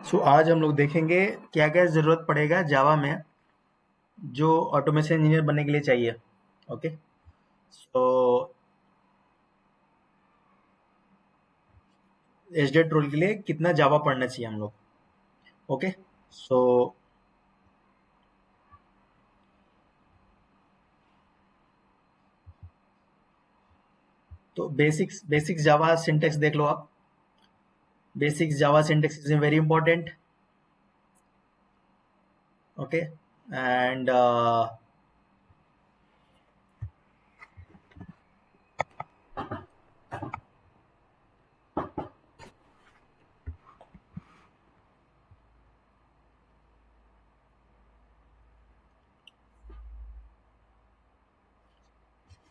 सो आज हम लोग देखेंगे क्या क्या ज़रूरत पड़ेगा जावा में जो ऑटोमेशन इंजीनियर बनने के लिए चाहिए। ओके, सो एसडेट रोल के लिए कितना जावा पढ़ना चाहिए हम लोग। ओके, सो तो बेसिक्स जावा सिंटेक्स देख लो आप। Basics Java syntax is very important. Okay, and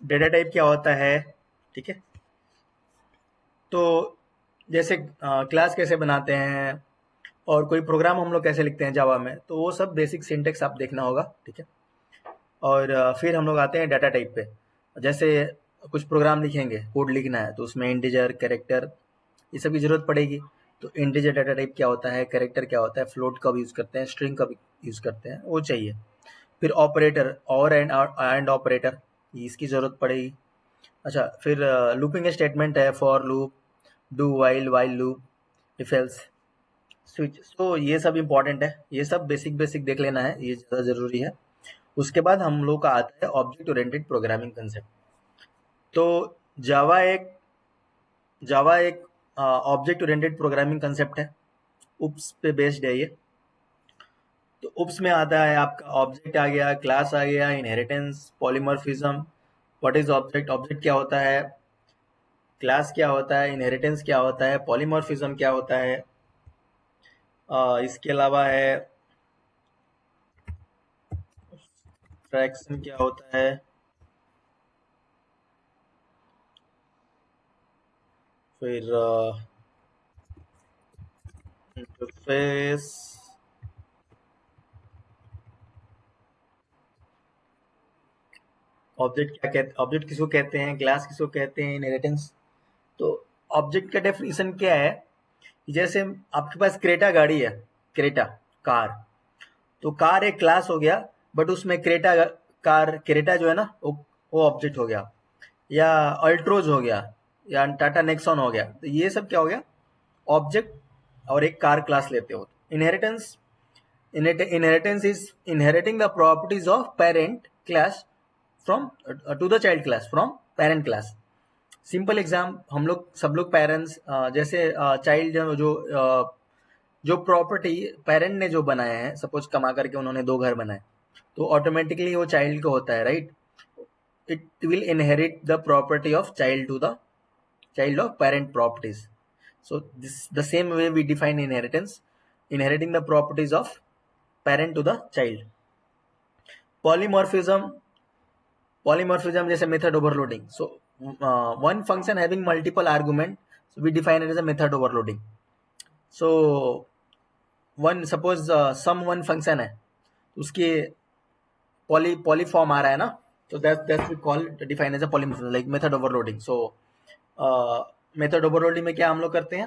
data type क्या होता है। ठीक है, तो जैसे क्लास कैसे बनाते हैं और कोई प्रोग्राम हम लोग कैसे लिखते हैं जावा में, तो वो सब बेसिक सिंटेक्स आप देखना होगा। ठीक है, और फिर हम लोग आते हैं डाटा टाइप पे। जैसे कुछ प्रोग्राम लिखेंगे, कोड लिखना है, तो उसमें इंटीजर, कैरेक्टर, ये सब की जरूरत पड़ेगी। तो इंटीजर डाटा टाइप क्या होता है, कैरेक्टर क्या होता है, फ्लोट कब यूज़ करते हैं, स्ट्रिंग कब यूज़ करते हैं, वो चाहिए। फिर ऑपरेटर, और एंड ऑपरेटर, इसकी ज़रूरत पड़ेगी। अच्छा, फिर लूपिंग स्टेटमेंट है, for loop, do while loop, if else, switch. तो ये सब इंपॉर्टेंट है, ये सब बेसिक बेसिक देख लेना है, ये ज़्यादा ज़रूरी है। उसके बाद हम लोग का आता है ऑब्जेक्ट ओरिएंटेड प्रोग्रामिंग कंसेप्ट। तो जावा एक जावा एक ऑब्जेक्ट ओरिएंटेड प्रोग्रामिंग कंसेप्ट है, उप्स पे बेस्ड है ये। तो उप्स में आता है आपका ऑब्जेक्ट आ गया, क्लास आ गया, inheritance, polymorphism. What is object, object क्या होता है, क्लास क्या होता है, इनहेरिटेंस क्या होता है, पॉलीमॉर्फिज्म क्या होता है। इसके अलावा है फ्रैक्शन क्या होता है, फिर इंटरफेस, ऑब्जेक्ट क्या कहते, ऑब्जेक्ट किसको कहते हैं, क्लास किसको कहते हैं, इनहेरिटेंस। तो ऑब्जेक्ट का डेफिनेशन क्या है, जैसे आपके पास क्रेटा गाड़ी है, क्रेटा कार, तो कार एक क्लास हो गया, बट उसमें क्रेटा कार, क्रेटा जो है ना, वो ऑब्जेक्ट हो गया। या अल्ट्रोज हो गया, या टाटा नेक्सॉन हो गया, तो ये सब क्या हो गया, ऑब्जेक्ट। और एक कार क्लास लेते हो। Inheritance, inheritance is inheriting the properties of parent class from to the child class from parent class. Simple exam, हम लोग सब लोग पेरेंट्स, जैसे चाइल्ड जो प्रॉपर्टी पेरेंट ने जो बनाया है, सपोज कमा करके उन्होंने 2 घर बनाए, तो ऑटोमेटिकली वो चाइल्ड को होता है, right. It will inherit the property of child to the child of parent properties. So this the same way we define inheritance, inheriting the properties of parent to the child. Polymorphism, polymorphism जैसे method overloading. So one function having multiple argument, so we define it as a method overloading. So one suppose sum one function है, उसके polyform आ रहा है ना, तो that's we call define as a polymorphism, like method overloading. So method overloading में क्या हम लोग करते हैं,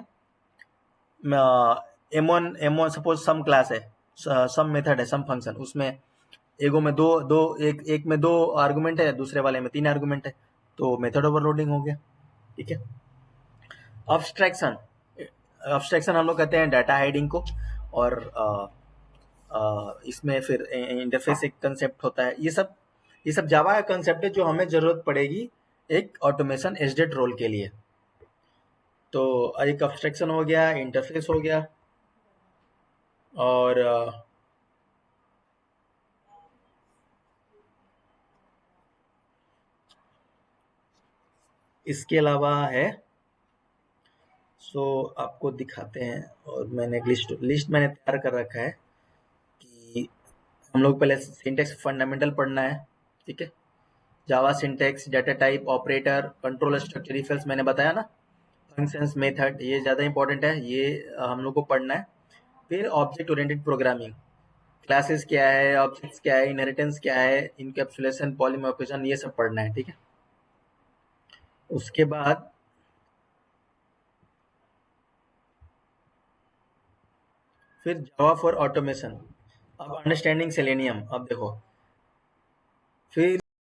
M1 सपोज सम क्लास है, सम मेथड है, सम फंक्शन, उसमें एगो में दो दो एक में 2 आर्गुमेंट है, दूसरे वाले में 3 आर्गुमेंट है, तो मेथड ओवरलोडिंग हो गया। ठीक है। अब्स्ट्रैक्शन, अब्स्ट्रैक्शन हम लोग कहते हैं डाटा हाइडिंग को। और इसमें फिर इंटरफेस एक कंसेप्ट होता है। ये सब जावा का कंसेप्ट है जो हमें जरूरत पड़ेगी एक ऑटोमेशन एसडेट रोल के लिए। तो एक अब्स्ट्रैक्शन हो गया, इंटरफेस हो गया, और इसके अलावा है, सो आपको दिखाते हैं। और मैंने एक लिस्ट मैंने तैयार कर रखा है कि हम लोग पहले सिंटेक्स फंडामेंटल पढ़ना है। ठीक है, Java syntax, data type, operator, control structure, if else मैंने बताया ना, फंक्शंस, मेथड, ये ज़्यादा इंपॉर्टेंट है, ये हम लोग को पढ़ना है। फिर ऑब्जेक्ट ओरिएंटेड प्रोग्रामिंग, क्लासेस क्या है, ऑब्जेक्ट्स क्या है, इनहेरिटेंस क्या है, इनकैप्सुलेशन, पॉलीमॉर्फिज्म, ये सब पढ़ना है। ठीक है, उसके बाद फिर जावा फॉर ऑटोमेशन, अब अंडरस्टैंडिंग सेलेनियम, अब देखो, फिर